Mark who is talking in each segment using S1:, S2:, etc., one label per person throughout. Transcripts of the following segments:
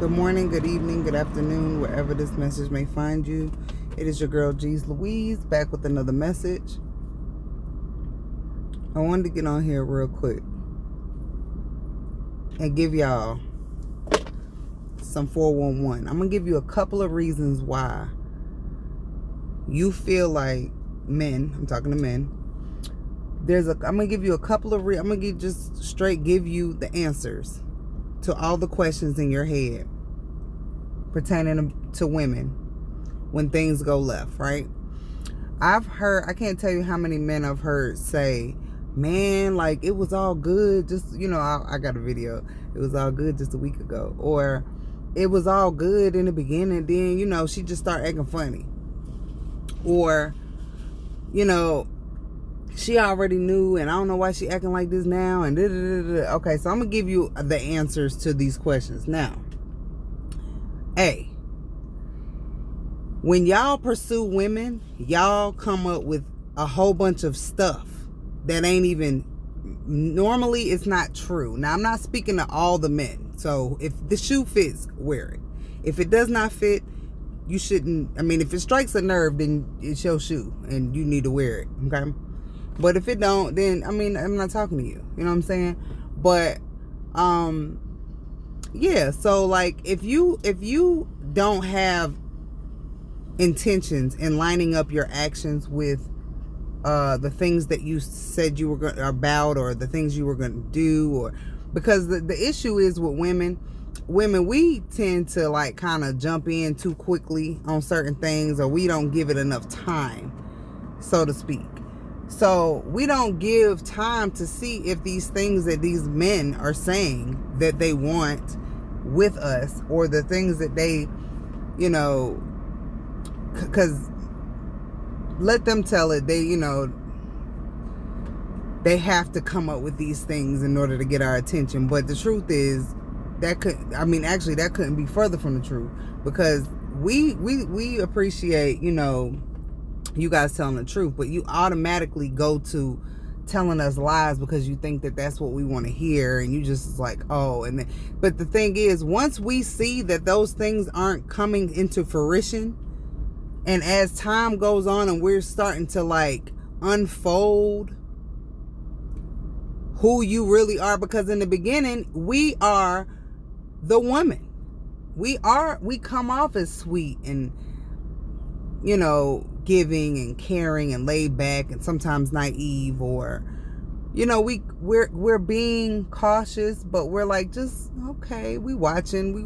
S1: Good morning, good evening, good afternoon, wherever this message may find you. It is your girl, G's Louise, back with another message. I wanted to get on here real quick and give y'all some 411. I'm going to give you a couple of reasons why you feel like men, I'm talking to men, I'm going to give you a couple of, I'm going to just straight give you the answers to all the questions in your head pertaining to women when things go left, right? I've heard, I can't tell you how many men I've heard say, man, like, it was all good just, I got a video, it was all good just a week ago, or it was all good in the beginning, then, she just started acting funny, or, she already knew, and I don't know why she acting like this now, and da-da-da-da. Okay, so I'm going to give you the answers to these questions. Now, A, when y'all pursue women, y'all come up with a whole bunch of stuff that ain't even, normally it's not true. Now, I'm not speaking to all the men. So, if the shoe fits, wear it. If it does not fit, you shouldn't, if it strikes a nerve, then it's your shoe, and you need to wear it, okay? But if it don't, then, I'm not talking to you. You know what I'm saying? But, yeah. So, like, if you don't have intentions in lining up your actions with the things that you said you were about, or the things you were going to do, or because the issue is with women, we tend to, like, kind of jump in too quickly on certain things, or we don't give it enough time, so to speak. So we don't give time to see if these things that these men are saying that they want with us, or the things that they, because let them tell it, they have to come up with these things in order to get our attention. But the truth is, that couldn't be further from the truth, because we appreciate, you guys telling the truth, but you automatically go to telling us lies because you think that that's what we want to hear, and you just like, oh. And then, but the thing is, once we see that those things aren't coming into fruition, and as time goes on and we're starting to, like, unfold who you really are, because in the beginning we are the woman, we come off as sweet and, giving and caring and laid back, and sometimes naive, or we're being cautious, but we're like, just okay, we watching, we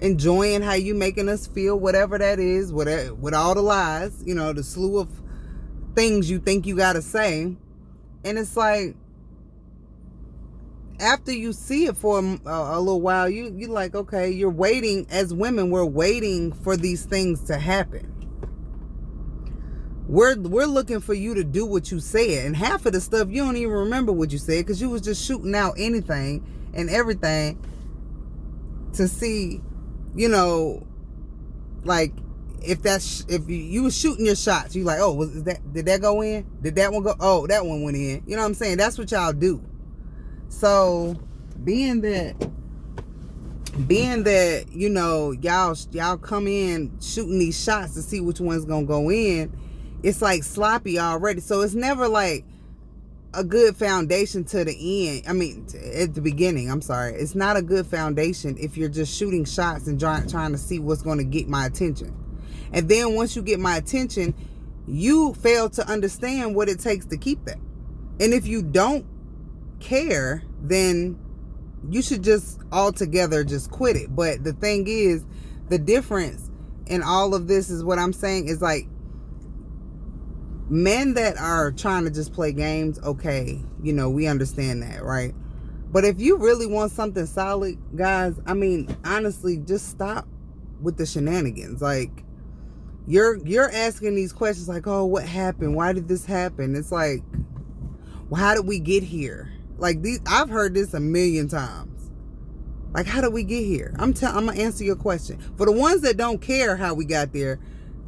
S1: enjoying how you making us feel, whatever that is, with all the lies, the slew of things you think you gotta say. And it's like, after you see it for a little while, you like, okay, you're waiting. As women, we're waiting for these things to happen. We're looking for you to do what you said, and half of the stuff you don't even remember what you said, because you was just shooting out anything and everything to see, like, if you was shooting your shots, you like, oh, did that go in? Did that one go? Oh, that one went in. You know what I'm saying? That's what y'all do. So being that y'all come in shooting these shots to see which one's gonna go in, it's like sloppy already. So it's never like a good foundation to the end. At the beginning, I'm sorry. It's not a good foundation if you're just shooting shots and trying to see what's going to get my attention. And then once you get my attention, you fail to understand what it takes to keep that. And if you don't care, then you should just altogether just quit it. But the thing is, the difference in all of this is what I'm saying is, like, men that are trying to just play games, okay, we understand that, right? But if you really want something solid, guys, honestly, just stop with the shenanigans. Like, you're asking these questions like, oh, what happened? Why did this happen? It's like, well, how did we get here? Like, I've heard this a million times. Like, how did we get here? I'm gonna answer your question. For the ones that don't care how we got there,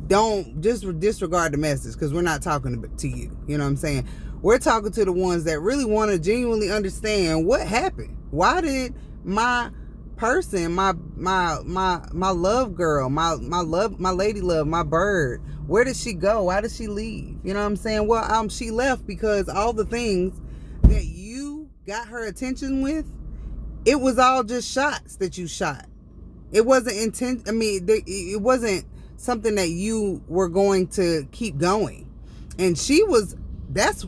S1: don't just disregard the message, because we're not talking to you. You know what I'm saying? We're talking to the ones that really want to genuinely understand what happened. Why did my person, my love girl, my lady love, my bird, where did she go? Why did she leave? You know what I'm saying? Well, she left because all the things that you got her attention with, it was all just shots that you shot. It wasn't intent. I mean, it wasn't something that you were going to keep going. And that's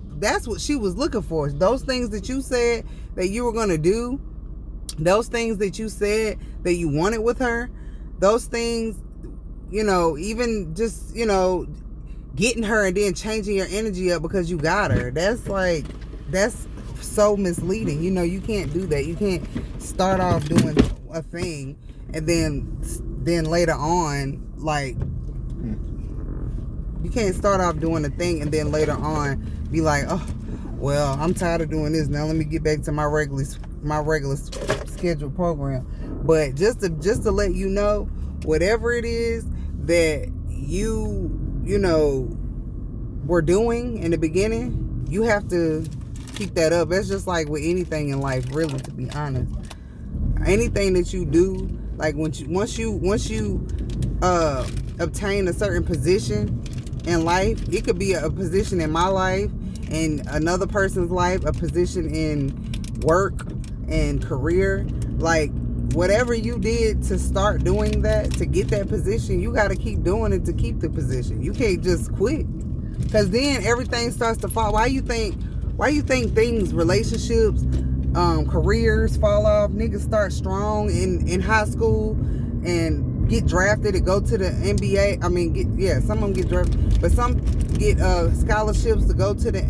S1: what she was looking for. Those things that you said that you were going to do, those things that you said that you wanted with her, those things, you know, even just, you know, getting her and then changing your energy up because you got her. That's so misleading. You know, you can't do that. You can't start off doing a thing and then later on, like, you can't start off doing a thing and then later on be like, oh, well, I'm tired of doing this. Now let me get back to my regular scheduled program. But just to let you know, whatever it is that you know, were doing in the beginning, you have to keep that up. That's just like with anything in life, really, to be honest. Anything that you do, like once you obtain a certain position in life, it could be a position in my life, in another person's life, a position in work and career, like whatever you did to start doing that, to get that position, you got to keep doing it to keep the position. You can't just quit, because then everything starts to fall. Why you think things, relationships, careers fall off? Niggas start strong in high school and get drafted to go to the NBA. I mean, some of them get drafted, but some get scholarships to go to the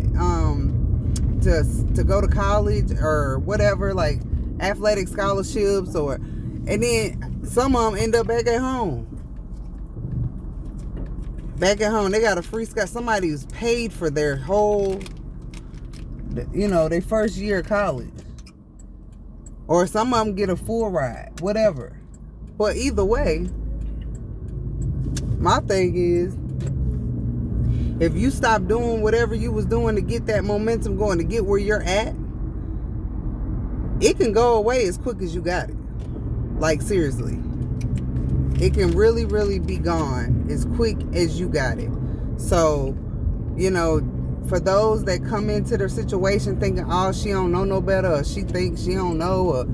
S1: to go to college or whatever, like athletic scholarships, and then some of them end up back at home. They got a free scholarship. Somebody who's paid for their whole, you know, their first year of college. Or some of them get a full ride, whatever. But either way, my thing is, if you stop doing whatever you was doing to get that momentum going, to get where you're at, it can go away as quick as you got it. Like, seriously. It can really, really be gone as quick as you got it. So, you know, for those that come into their situation thinking, oh, she don't know no better, or she thinks she don't know, or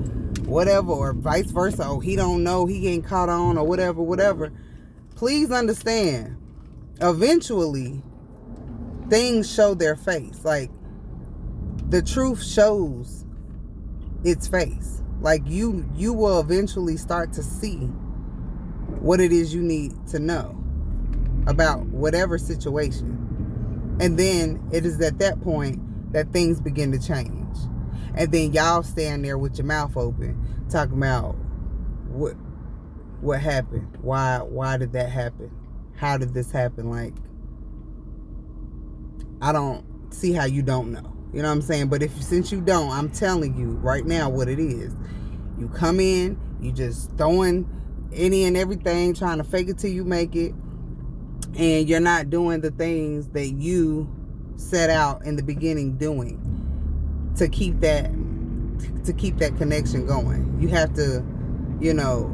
S1: whatever, or vice versa, oh, he don't know, he ain't caught on, or whatever, please understand, eventually, things show their face. Like, the truth shows its face. Like, you will eventually start to see what it is you need to know about whatever situation. And then it is at that point that things begin to change. And then y'all stand there with your mouth open, talking about what happened? Why did that happen? How did this happen? Like, I don't see how you don't know. You know what I'm saying? But since you don't, I'm telling you right now what it is. You come in, you just throwing any and everything, trying to fake it till you make it. And you're not doing the things that you set out in the beginning doing to keep that connection going. You have to, you know,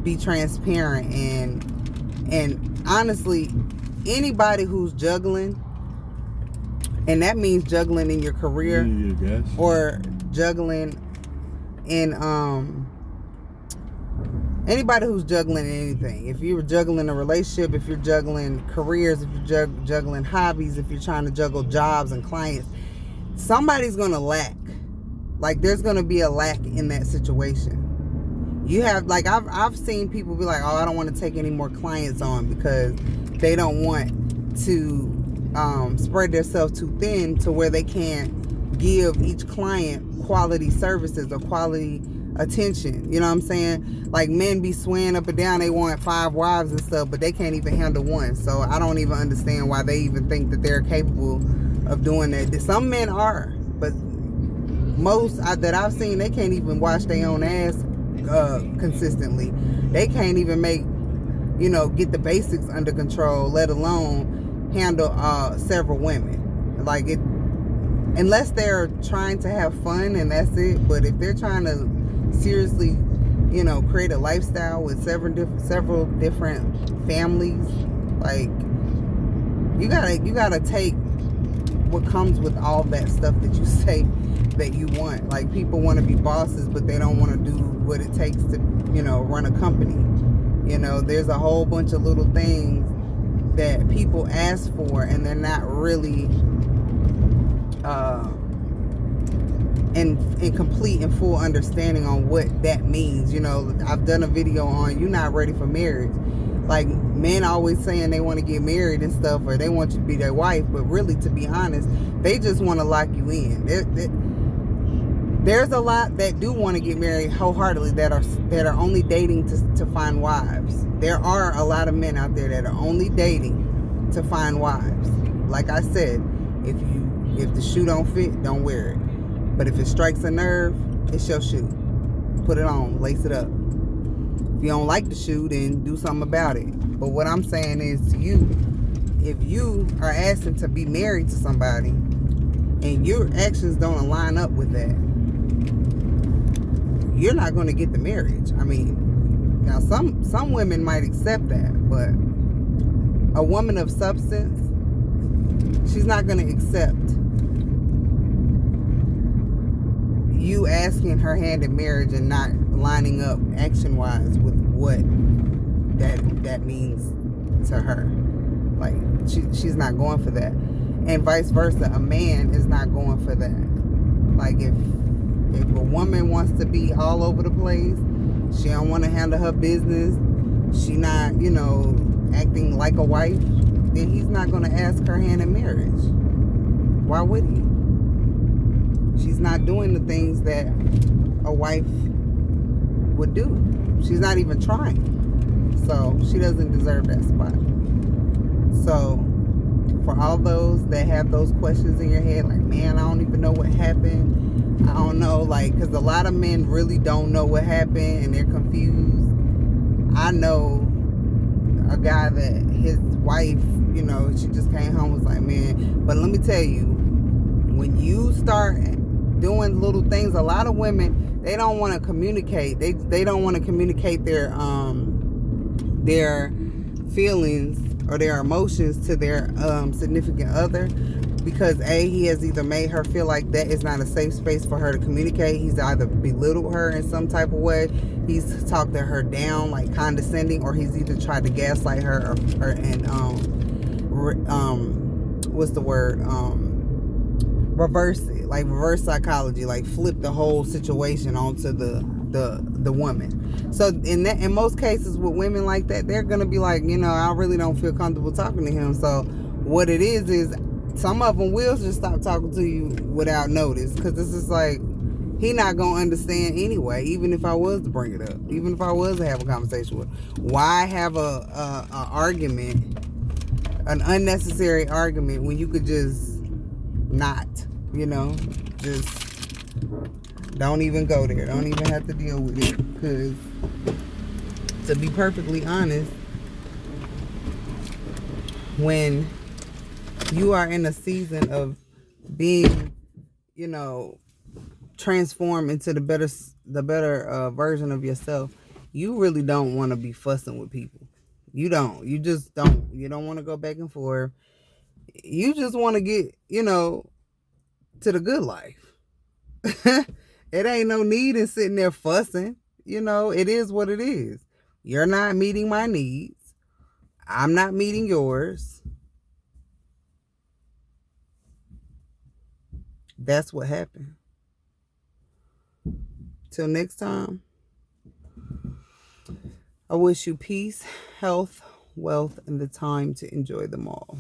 S1: be transparent and honestly, anybody who's juggling, and that means juggling in your career or juggling in anybody who's juggling anything. If you're juggling a relationship, if you're juggling careers, if you're juggling hobbies, if you're trying to juggle jobs and clients, somebody's going to lack. Like, there's going to be a lack in that situation. You have, like, I've seen people be like, oh, I don't want to take any more clients on because they don't want to spread themselves too thin to where they can't give each client quality services or quality attention. You know what I'm saying? Like, men be swaying up and down, they want 5 wives and stuff, but they can't even handle one. So I don't even understand why they even think that they're capable of doing that. Some men are, but most that I've seen, they can't even wash their own ass consistently. They can't even make, you know, get the basics under control, let alone handle several women. Like, it, unless they're trying to have fun and that's it. But if they're trying to seriously you know, create a lifestyle with several different families. Like, you gotta take what comes with all that stuff that you say that you want. Like, people want to be bosses, but they don't want to do what it takes to, you know, run a company. You know, there's a whole bunch of little things that people ask for, and they're not really in complete and full understanding on what that means. You know, I've done a video on "You're Not Ready for Marriage." Like, men always saying they want to get married and stuff, or they want you to be their wife, but really, to be honest, they just want to lock you in. There's a lot that do want to get married wholeheartedly that are only dating to find wives. There are a lot of men out there that are only dating to find wives. Like I said, if the shoe don't fit, don't wear it. But if it strikes a nerve, it's your shoe. Put it on, lace it up. If you don't like the shoe, then do something about it. But what I'm saying is to you, if you are asking to be married to somebody and your actions don't align up with that, you're not going to get the marriage. I mean, now some women might accept that, but a woman of substance, she's not going to accept you asking her hand in marriage and not lining up action-wise with what that means to her. Like, she's not going for that. And vice versa, a man is not going for that. Like, if a woman wants to be all over the place, she don't want to handle her business, she not, you know, acting like a wife, then he's not going to ask her hand in marriage. Why would he? She's not doing the things that a wife would do. She's not even trying. So she doesn't deserve that spot. So for all those that have those questions in your head, like, man, I don't even know what happened. I don't know, like, because a lot of men really don't know what happened and they're confused. I know a guy that his wife, you know, she just came home, was like, man, but let me tell you, when you start doing little things, a lot of women, they don't want to communicate. They don't want to communicate their feelings or their emotions to their significant other, because he has either made her feel like that is not a safe space for her to communicate. He's either belittled her in some type of way, he's talked to her down, like condescending, or he's either tried to gaslight her and what's the word, reverse it, like reverse psychology, like flip the whole situation onto the woman. So in most cases with women like that, they're gonna be like, you know, I really don't feel comfortable talking to him. So what it is some of them will just stop talking to you without notice, because this is like, he not gonna understand anyway. Even if I was to bring it up, even if I was to have a conversation with him, why have a argument, an unnecessary argument, when you could just not, you know, just don't even go there. Don't even have to deal with it. Because to be perfectly honest, when you are in a season of being, you know, transformed into the better version of yourself, you really don't want to be fussing with people. You don't. You just don't. You don't want to go back and forth. You just want to get, you know, to the good life. It ain't no need in sitting there fussing. You know, it is what it is. You're not meeting my needs. I'm not meeting yours. That's what happened. Till next time, I wish you peace, health, wealth, and the time to enjoy them all.